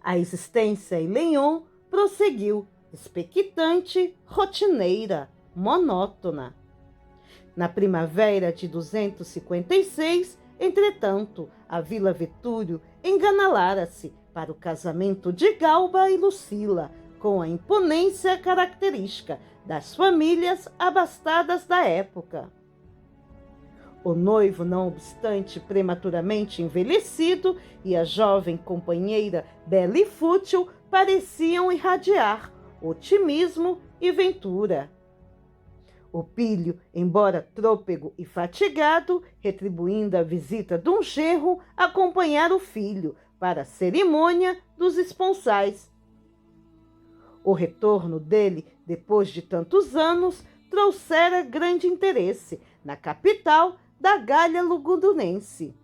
A existência em Lyon prosseguiu, expectante, rotineira, monótona. Na primavera de 256, entretanto, a Vila Vetúrio enganalara-se para o casamento de Galba e Lucila, com a imponência característica das famílias abastadas da época. O noivo, não obstante prematuramente envelhecido, e a jovem companheira bela e fútil pareciam irradiar otimismo e ventura. O pilho, embora trôpego e fatigado, retribuindo a visita de um genro, acompanhara o filho para a cerimônia dos esponsais. O retorno dele, depois de tantos anos, trouxera grande interesse na capital da Gália Lugudunense.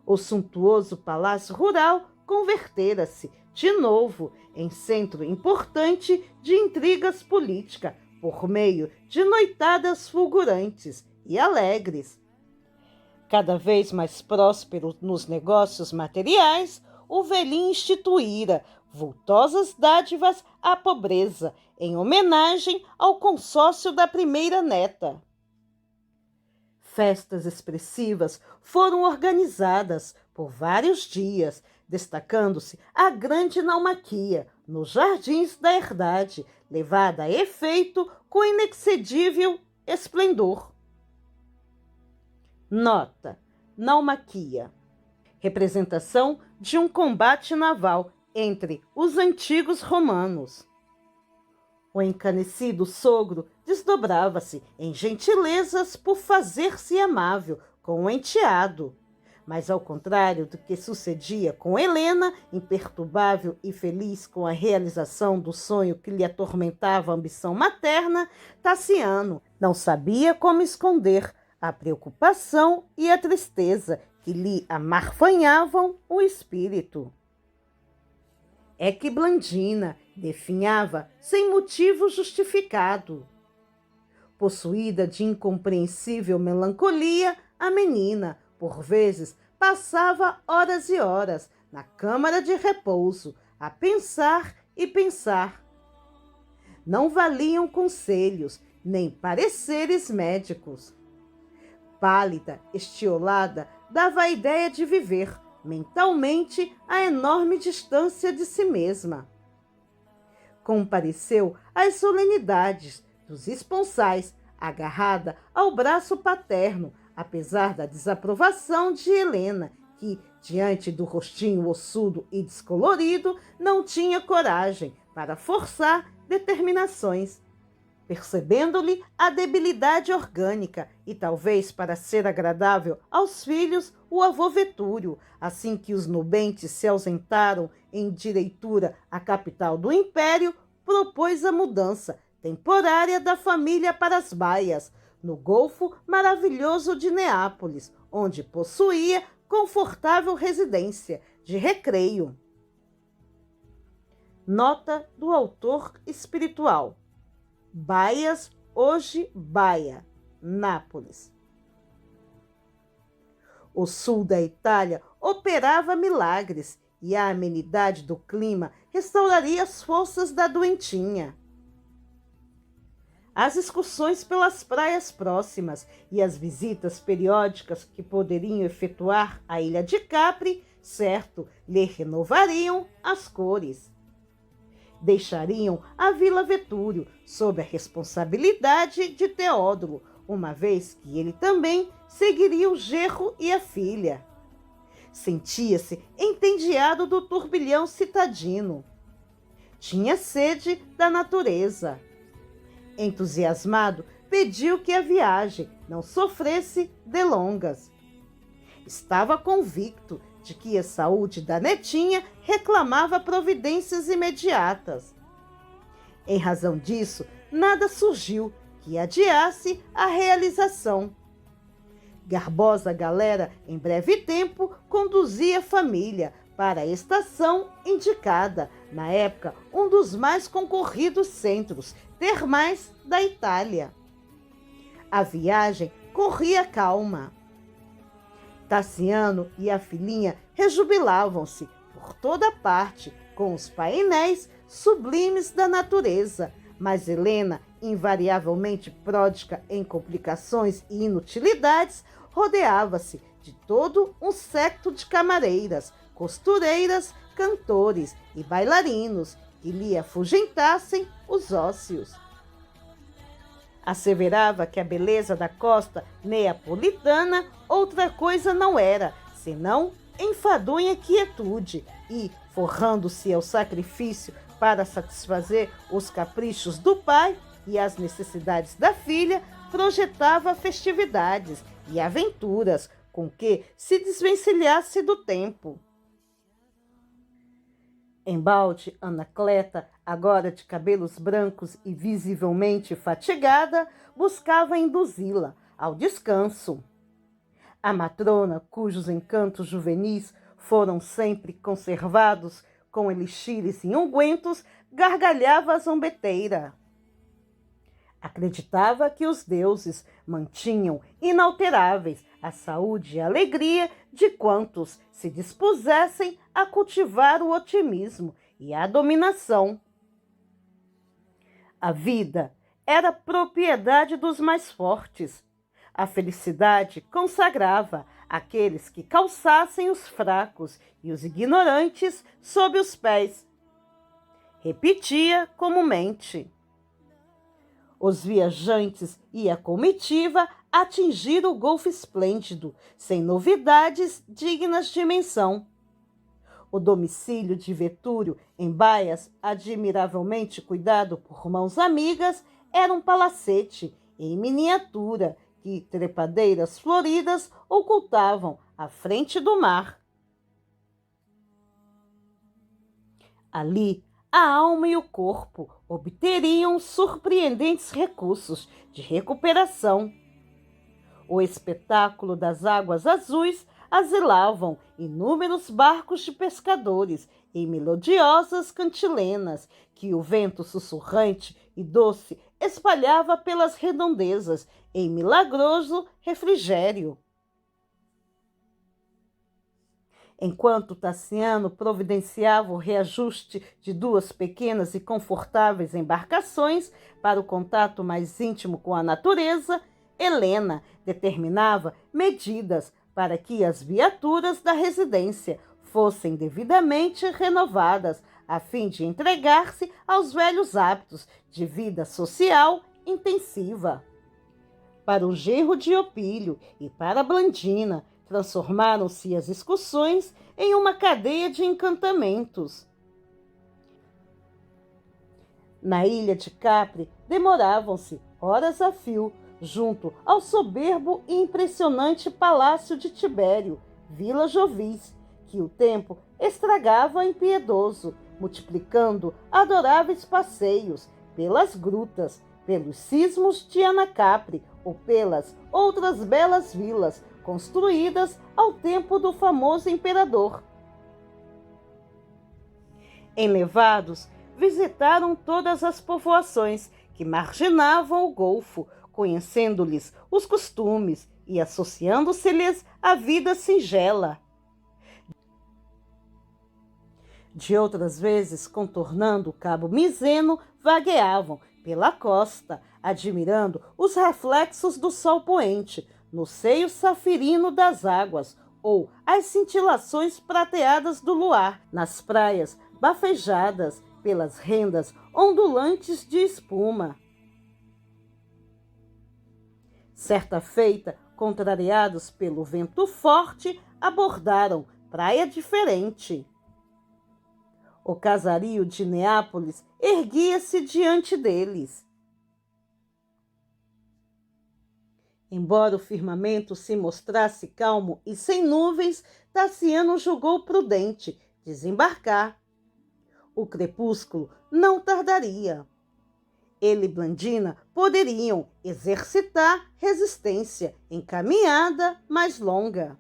O suntuoso palácio rural convertera-se, de novo, em centro importante de intrigas políticas, por meio de noitadas fulgurantes e alegres. Cada vez mais próspero nos negócios materiais, o velhinho instituíra vultosas dádivas à pobreza, em homenagem ao consórcio da primeira neta. Festas expressivas foram organizadas por vários dias, destacando-se a grande naumaquia nos jardins da herdade, levada a efeito com inexcedível esplendor. Nota: naumaquia. Representação de um combate naval entre os antigos romanos. O encanecido sogro desdobrava-se em gentilezas por fazer-se amável com o enteado. Mas, ao contrário do que sucedia com Helena, imperturbável e feliz com a realização do sonho que lhe atormentava a ambição materna, Tassiano não sabia como esconder a preocupação e a tristeza que lhe amarfanhavam o espírito. É que Blandina definhava sem motivo justificado. Possuída de incompreensível melancolia, a menina, por vezes, passava horas e horas na câmara de repouso, a pensar e pensar. Não valiam conselhos, nem pareceres médicos. Pálida, estiolada, dava a ideia de viver, mentalmente, a enorme distância de si mesma. Compareceu às solenidades dos esponsais, agarrada ao braço paterno, apesar da desaprovação de Helena, que, diante do rostinho ossudo e descolorido, não tinha coragem para forçar determinações. Percebendo-lhe a debilidade orgânica e talvez para ser agradável aos filhos, o avô Vetúrio, assim que os nubentes se ausentaram em direitura à capital do império, propôs a mudança temporária da família para as baias, no Golfo Maravilhoso de Neápolis, onde possuía confortável residência de recreio. Nota do autor espiritual. Baias, hoje Baia, Nápoles. O sul da Itália operava milagres e a amenidade do clima restauraria as forças da doentinha. As excursões pelas praias próximas e as visitas periódicas que poderiam efetuar à ilha de Capri, certo, lhe renovariam as cores. Deixariam a Vila Vetúrio sob a responsabilidade de Teódulo, uma vez que ele também seguiria o genro e a filha. Sentia-se entediado do turbilhão citadino. Tinha sede da natureza. Entusiasmado, pediu que a viagem não sofresse delongas. Estava convicto de que a saúde da netinha reclamava providências imediatas. Em razão disso, nada surgiu que adiasse a realização. Garbosa galera, em breve tempo, conduzia a família para a estação indicada, na época um dos mais concorridos centros termais da Itália. A viagem corria calma. Tassiano e a filhinha rejubilavam-se, por toda parte com os painéis sublimes da natureza, mas Helena, invariavelmente pródiga em complicações e inutilidades, rodeava-se de todo um séquito de camareiras, costureiras, cantores e bailarinos que lhe afugentassem os ócios. Asseverava que a beleza da costa neapolitana outra coisa não era, senão enfadonha quietude e, forrando-se ao sacrifício para satisfazer os caprichos do pai e as necessidades da filha, projetava festividades e aventuras com que se desvencilhasse do tempo. Embalde, Anacleta, agora de cabelos brancos e visivelmente fatigada, buscava induzi-la ao descanso. A matrona, cujos encantos juvenis foram sempre conservados com elixires e ungüentos, gargalhava a zombeteira. Acreditava que os deuses mantinham inalteráveis a saúde e a alegria de quantos se dispusessem a cultivar o otimismo e a dominação. A vida era propriedade dos mais fortes. A felicidade consagrava aqueles que calçassem os fracos e os ignorantes sob os pés. Repetia comumente. Os viajantes e a comitiva atingiram o Golfo Esplêndido, sem novidades dignas de menção. O domicílio de Vetúrio, em Baias, admiravelmente cuidado por mãos amigas, era um palacete em miniatura que trepadeiras floridas ocultavam à frente do mar. Ali, a alma e o corpo obteriam surpreendentes recursos de recuperação. O espetáculo das águas azuis azilavam inúmeros barcos de pescadores em melodiosas cantilenas que o vento sussurrante e doce espalhava pelas redondezas em milagroso refrigério. Enquanto Tassiano providenciava o reajuste de duas pequenas e confortáveis embarcações para o contato mais íntimo com a natureza, Helena determinava medidas para que as viaturas da residência fossem devidamente renovadas, a fim de entregar-se aos velhos hábitos de vida social intensiva. Para o genro de Opílio e para Blandina, transformaram-se as excursões em uma cadeia de encantamentos. Na ilha de Capri, demoravam-se horas a fio, junto ao soberbo e impressionante palácio de Tibério, Vila Jovis, que o tempo estragava impiedoso, multiplicando adoráveis passeios pelas grutas, pelos cismos de Anacapri ou pelas outras belas vilas construídas ao tempo do famoso imperador. Enlevados, visitaram todas as povoações que marginavam o Golfo, conhecendo-lhes os costumes e associando-se-lhes à vida singela. De outras vezes, contornando o Cabo Miseno, vagueavam pela costa, admirando os reflexos do sol poente no seio safirino das águas ou as cintilações prateadas do luar nas praias bafejadas pelas rendas ondulantes de espuma. Certa feita, contrariados pelo vento forte, abordaram praia diferente. O casario de Neápolis erguia-se diante deles. Embora o firmamento se mostrasse calmo e sem nuvens, Tassiano julgou prudente desembarcar. O crepúsculo não tardaria. Ele e Blandina poderiam exercitar resistência em caminhada mais longa.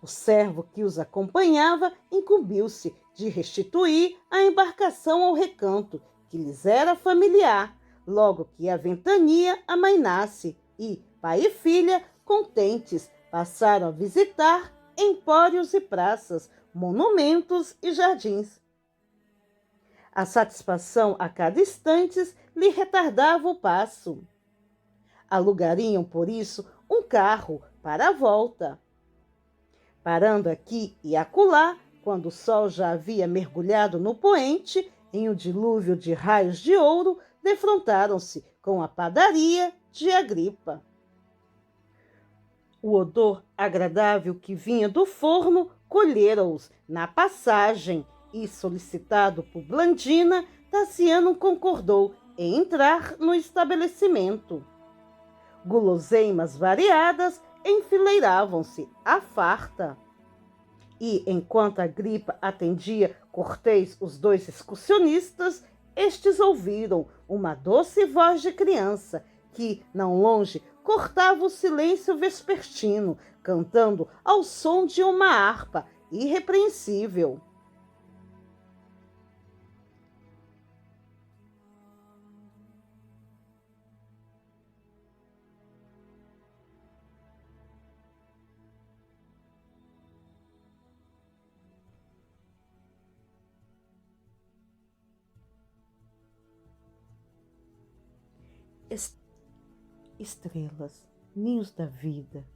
O servo que os acompanhava incumbiu-se de restituir a embarcação ao recanto, que lhes era familiar, logo que a ventania amainasse, e pai e filha, contentes, passaram a visitar empórios e praças, monumentos e jardins. A satisfação a cada instante lhe retardava o passo. Alugariam, por isso, um carro para a volta. Parando aqui e acolá, quando o sol já havia mergulhado no poente, em um dilúvio de raios de ouro, defrontaram-se com a padaria de Agripa. O odor agradável que vinha do forno colhera-os na passagem e, solicitado por Blandina, Tassiano concordou em entrar no estabelecimento. Guloseimas variadas enfileiravam-se à farta. E, enquanto Agripa atendia cortês os dois excursionistas, estes ouviram uma doce voz de criança que, não longe, cortava o silêncio vespertino, cantando ao som de uma harpa irrepreensível. Estrelas, ninhos da vida,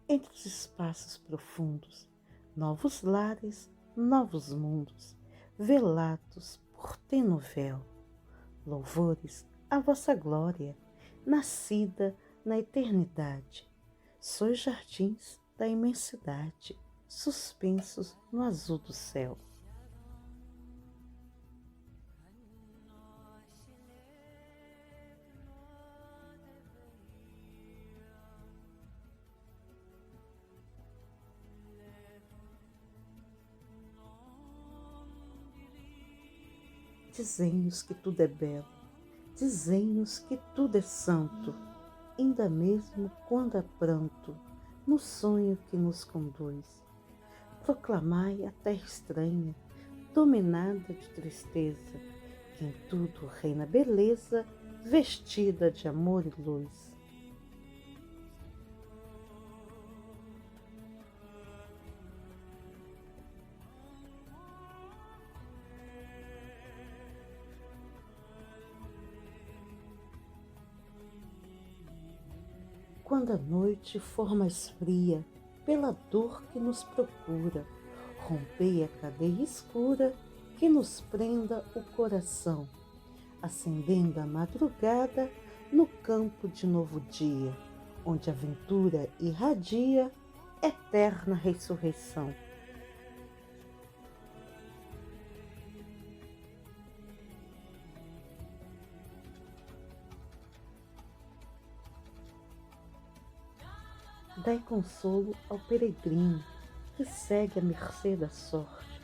entre os espaços profundos, novos lares, novos mundos, velados por teno véu. Louvores à vossa glória, nascida na eternidade. Sois jardins da imensidade, suspensos no azul do céu. Dizem-nos que tudo é belo, dizem-nos que tudo é santo, ainda mesmo quando há pranto, no sonho que nos conduz. Proclamai a terra estranha, dominada de tristeza, que em tudo reina beleza, vestida de amor e luz. Quando a noite for mais fria, pela dor que nos procura, rompei a cadeia escura que nos prenda o coração, acendendo a madrugada no campo de novo dia, onde a ventura irradia eterna ressurreição. Dai consolo ao peregrino que segue à mercê da sorte,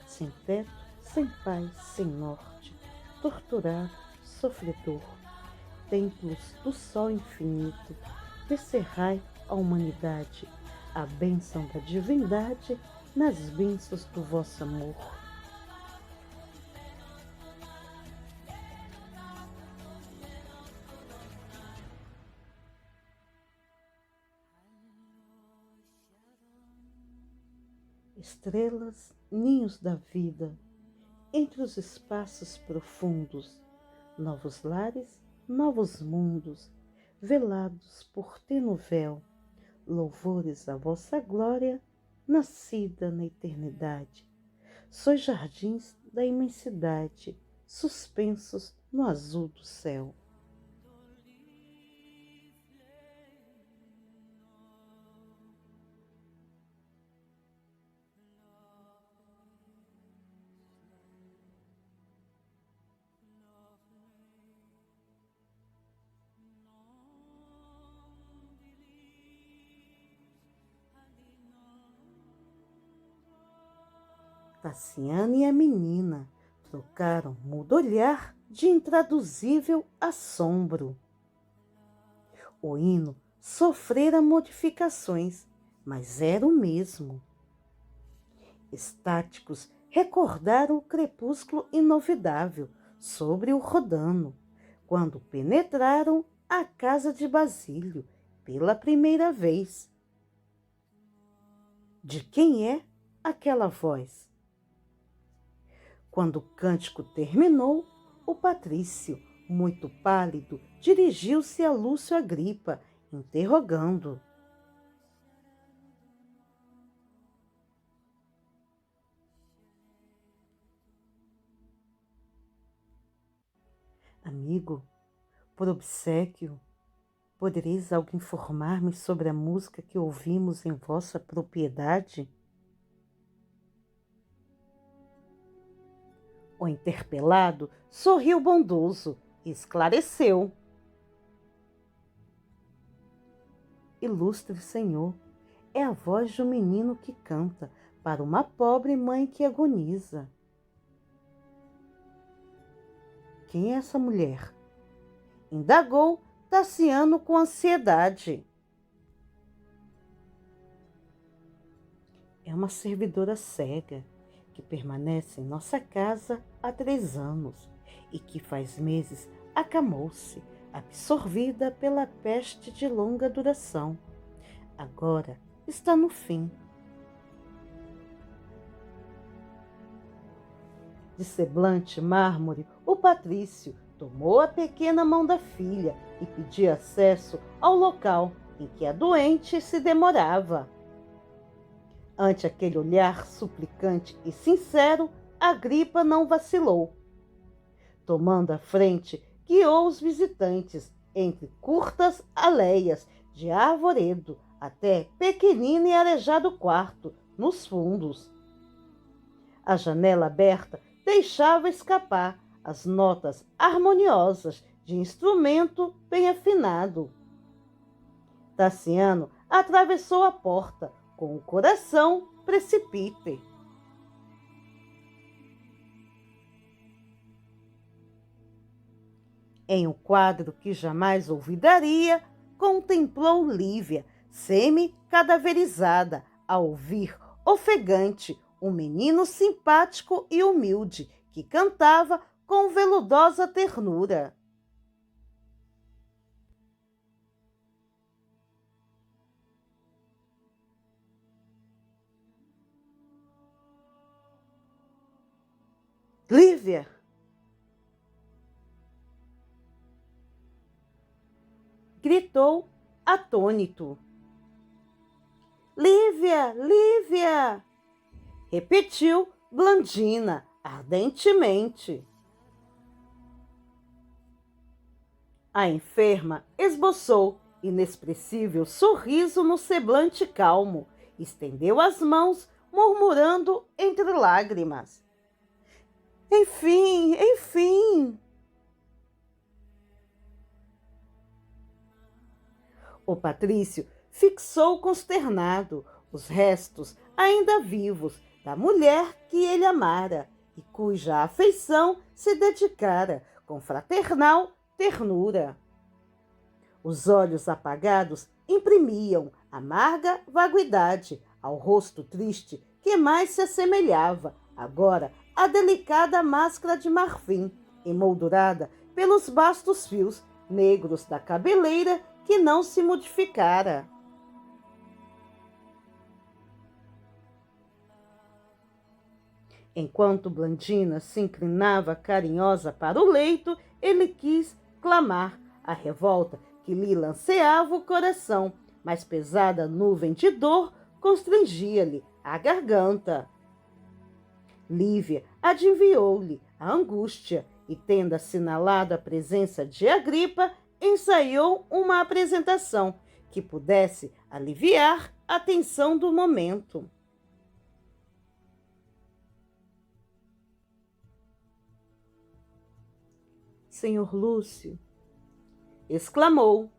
sem teto, sem paz, sem norte, torturado, sofredor. Templos do sol infinito, descerrai à humanidade a bênção da divindade nas bênçãos do vosso amor. Estrelas, ninhos da vida, entre os espaços profundos, novos lares, novos mundos, velados por teno véu, louvores à vossa glória, nascida na eternidade. Sois jardins da imensidade, suspensos no azul do céu. Tassiano e a menina trocaram mudo olhar de intraduzível assombro. O hino sofrera modificações, mas era o mesmo. Estáticos recordaram o crepúsculo inovidável sobre o Rodano, quando penetraram a casa de Basílio pela primeira vez. De quem é aquela voz? Quando o cântico terminou, o patrício, muito pálido, dirigiu-se a Lúcio Agripa, interrogando: Amigo, por obséquio, podereis algo informar-me sobre a música que ouvimos em vossa propriedade? O interpelado sorriu bondoso e esclareceu: Ilustre senhor, é a voz de um menino que canta para uma pobre mãe que agoniza. Quem é essa mulher? Indagou Tassiano com ansiedade. É uma servidora cega que permanece em nossa casa há 3 anos e que faz meses acamou-se, absorvida pela peste de longa duração. Agora está no fim. De semblante mármore, o patrício tomou a pequena mão da filha e pediu acesso ao local em que a doente se demorava. Ante aquele olhar suplicante e sincero, Agripa não vacilou. Tomando a frente, guiou os visitantes entre curtas aleias de arvoredo até pequenino e arejado quarto, nos fundos. A janela aberta deixava escapar as notas harmoniosas de instrumento bem afinado. Tassiano atravessou a porta com o coração precipite. Em um quadro que jamais olvidaria, contemplou Lívia, semi-cadaverizada, a ouvir ofegante um menino simpático e humilde que cantava com veludosa ternura. Lívia! Gritou atônito. Lívia! Lívia! Repetiu Blandina ardentemente. A enferma esboçou inexpressível sorriso no semblante calmo, estendeu as mãos, murmurando entre lágrimas: Enfim, enfim! O patrício fixou consternado os restos ainda vivos da mulher que ele amara e cuja afeição se dedicara com fraternal ternura. Os olhos apagados imprimiam amarga vaguidade ao rosto triste que mais se assemelhava agora à delicada máscara de marfim, emoldurada pelos bastos fios negros da cabeleira que não se modificara. Enquanto Blandina se inclinava carinhosa para o leito, ele quis clamar a revolta que lhe lanceava o coração, mas pesada nuvem de dor constrangia-lhe a garganta. Lívia adivinhou-lhe a angústia e, tendo assinalado a presença de Agripa, ensaiou uma apresentação que pudesse aliviar a tensão do momento. Senhor Lúcio, exclamou,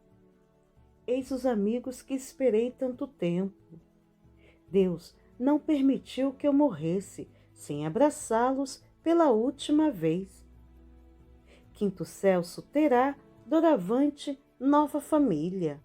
eis os amigos que esperei tanto tempo. Deus não permitiu que eu morresse sem abraçá-los pela última vez. Quinto Celso terá, doravante, nova família.